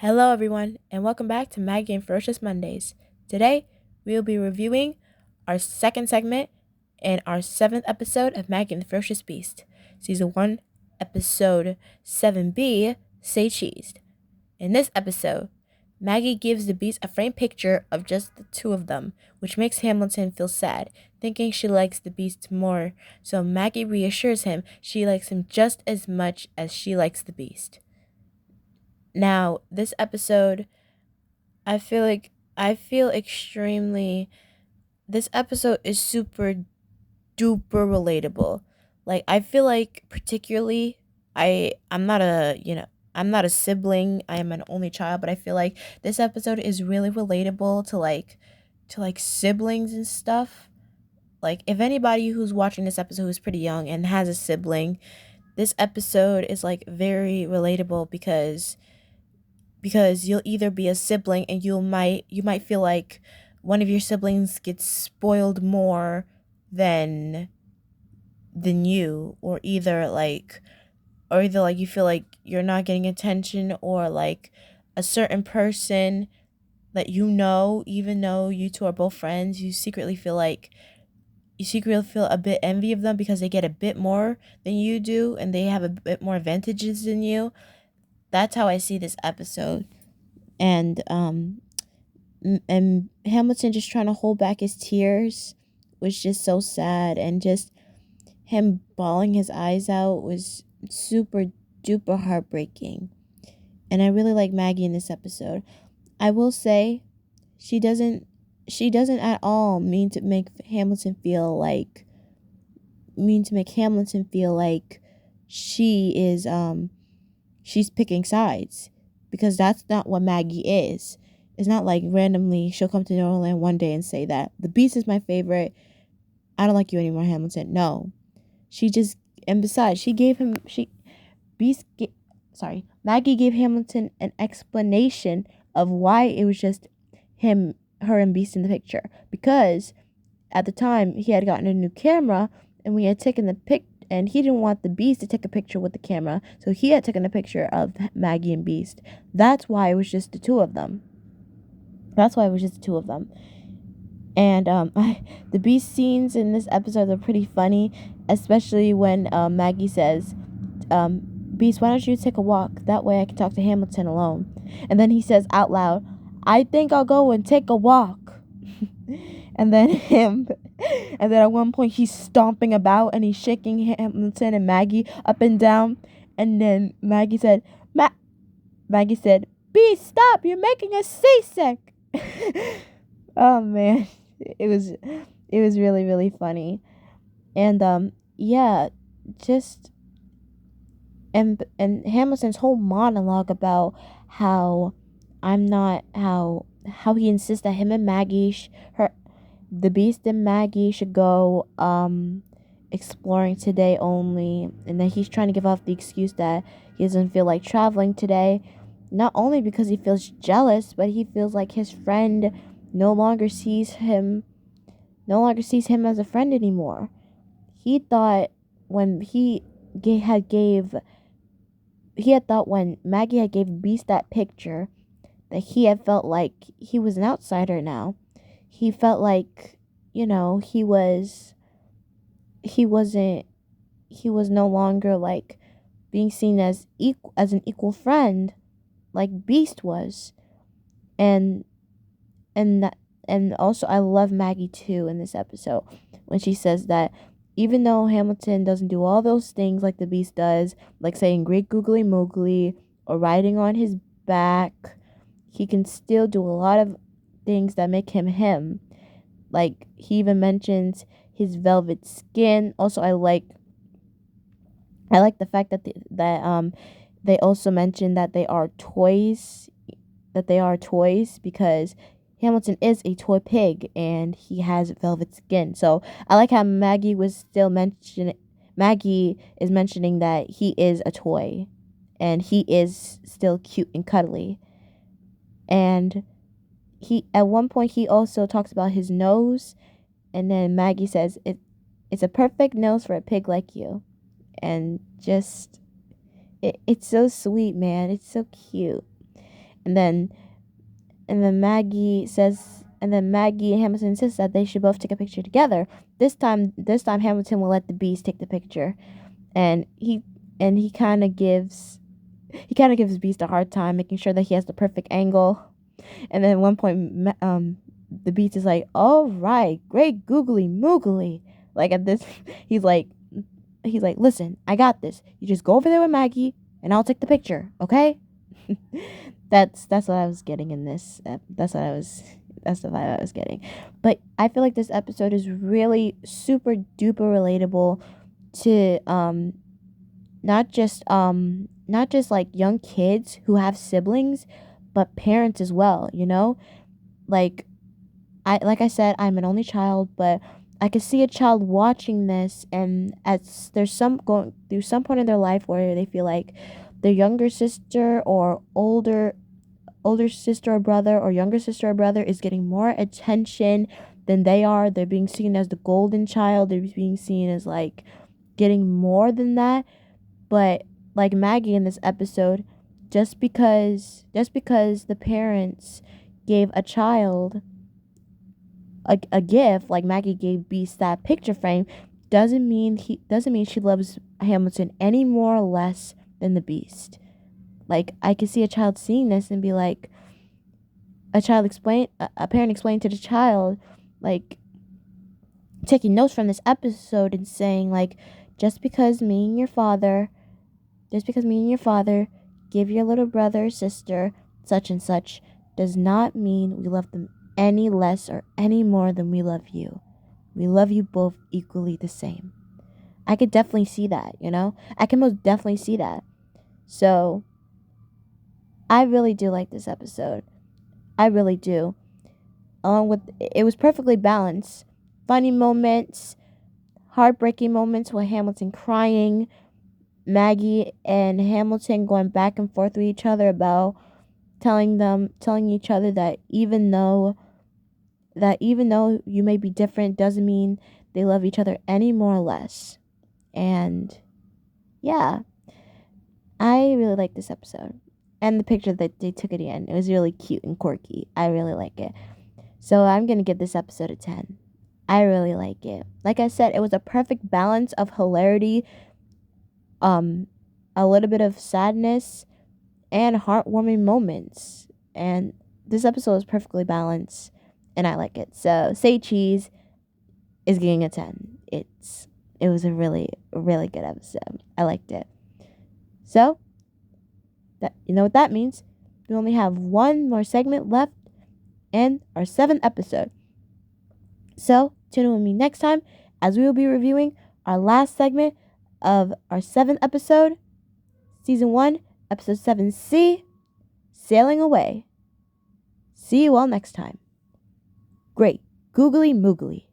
Hello, everyone, and welcome back to Maggie and Ferocious Mondays. Today, we will be reviewing our second segment in our seventh episode of Maggie and the Ferocious Beast, Season 1, Episode 7B, Say Cheese. In this episode, Maggie gives the Beast a framed picture of just the two of them, which makes Hamilton feel sad, thinking she likes the Beast more, so Maggie reassures him she likes him just as much as she likes the Beast. Now, this episode, I feel extremely this episode is super duper relatable. Like I feel like particularly I'm not I'm not a sibling. I am an only child, but I feel like this episode is really relatable to siblings and stuff. Like if anybody who's watching this episode who's pretty young and has a sibling, this episode is like very relatable because you'll either be a sibling and you might feel like one of your siblings gets spoiled more than you, or either like you feel like you're not getting attention, or like a certain person that even though you two are both friends, you secretly feel a bit envy of them because they get a bit more than you do and they have a bit more advantages than you. That's how I see this episode. And Hamilton just trying to hold back his tears was just so sad, and just him bawling his eyes out was super duper heartbreaking. And I really like Maggie in this episode. I will say she doesn't at all mean to make Hamilton feel like she is she's picking sides, because that's not what Maggie is. It's not like randomly she'll come to Neverland one day and say that the Beast is my favorite. I don't like you anymore, Hamilton. No, she just, and besides, she gave him she Beast. Maggie gave Hamilton an explanation of why it was just him, her, and Beast in the picture, because at the time he had gotten a new camera and we had taken the pic, and he didn't want the Beast to take a picture with the camera, so he had taken a picture of Maggie and Beast. That's why it was just the two of them. And the Beast scenes in this episode are pretty funny, especially when Maggie says, Beast, why don't you take a walk? That way I can talk to Hamilton alone. And then he says out loud, I think I'll go and take a walk. and then at one point he's stomping about and he's shaking Hamilton and Maggie up and down. And then Maggie said, Beast, stop, you're making us seasick. Oh man, it was really really funny. And yeah, just and Hamilton's whole monologue about how I'm not how he insists that him and Maggie the Beast and Maggie should go exploring today only, and then he's trying to give off the excuse that he doesn't feel like traveling today, not only because he feels jealous, but he feels like his friend no longer sees him as a friend anymore. He thought when when Maggie had gave Beast that picture that he had felt like he was an outsider now. He felt like, he was no longer like being seen as an equal friend like Beast was. And and also I love Maggie too in this episode when she says that even though Hamilton doesn't do all those things like the Beast does, like saying great googly moogly or riding on his back, he can still do a lot of things that make him him. Like he even mentions his velvet skin. Also, I like the fact that they also mention that they are toys, because Hamilton is a toy pig and he has velvet skin. So I like how Maggie is mentioning that he is a toy and he is still cute and cuddly. And he, at one point, he also talks about his nose, and then Maggie says it's a perfect nose for a pig like you. And just it's so sweet, man. It's so cute. And then Maggie and Hamilton insist that they should both take a picture together. This time Hamilton will let the Beast take the picture, and he kind of gives Beast a hard time, making sure that he has the perfect angle. And then at one point, the Beast is like, "All right, great googly moogly." Like at this, he's like, "Listen, I got this. You just go over there with Maggie, and I'll take the picture, okay?" That's what I was getting in this. That's the vibe I was getting. But I feel like this episode is really super duper relatable to not just like young kids who have siblings, but parents as well, you know? Like like I said, I'm an only child, but I could see a child watching this, and as there's some going through some point in their life where they feel like their younger sister or older sister or brother or younger sister or brother is getting more attention than they are. They're being seen as the golden child. They're being seen as like getting more than that. But like Maggie in this episode, just because the parents gave a child a gift, like Maggie gave Beast that picture frame, doesn't mean she loves Hamilton any more or less than the Beast. Like I could see a child seeing this and be like, a parent explain to the child, like taking notes from this episode and saying like, just because me and your father give your little brother or sister such and such does not mean we love them any less or any more than we love you. We love you both equally the same. I could definitely see that, you know? I can most definitely see that. So, I really do like this episode. I really do. Along with, it was perfectly balanced. Funny moments, heartbreaking moments with Hamilton crying, Maggie and Hamilton going back and forth with each other about telling each other that even though you may be different doesn't mean they love each other any more or less. And yeah, I really like this episode. And the picture that they took at the end, it was really cute and quirky. I really like it. So I'm going to give this episode a 10. I really like it. Like I said, it was a perfect balance of hilarity, a little bit of sadness, and heartwarming moments. And this episode is perfectly balanced, and I like it. So Say Cheese is getting a 10. It was a really, really good episode. I liked it. So, that you know what that means? We only have one more segment left in our 7th episode. So, tune in with me next time as we will be reviewing our last segment of our 7th episode, Season 1, Episode 7C, Sailing Away. See you all next time. Great. Googly moogly.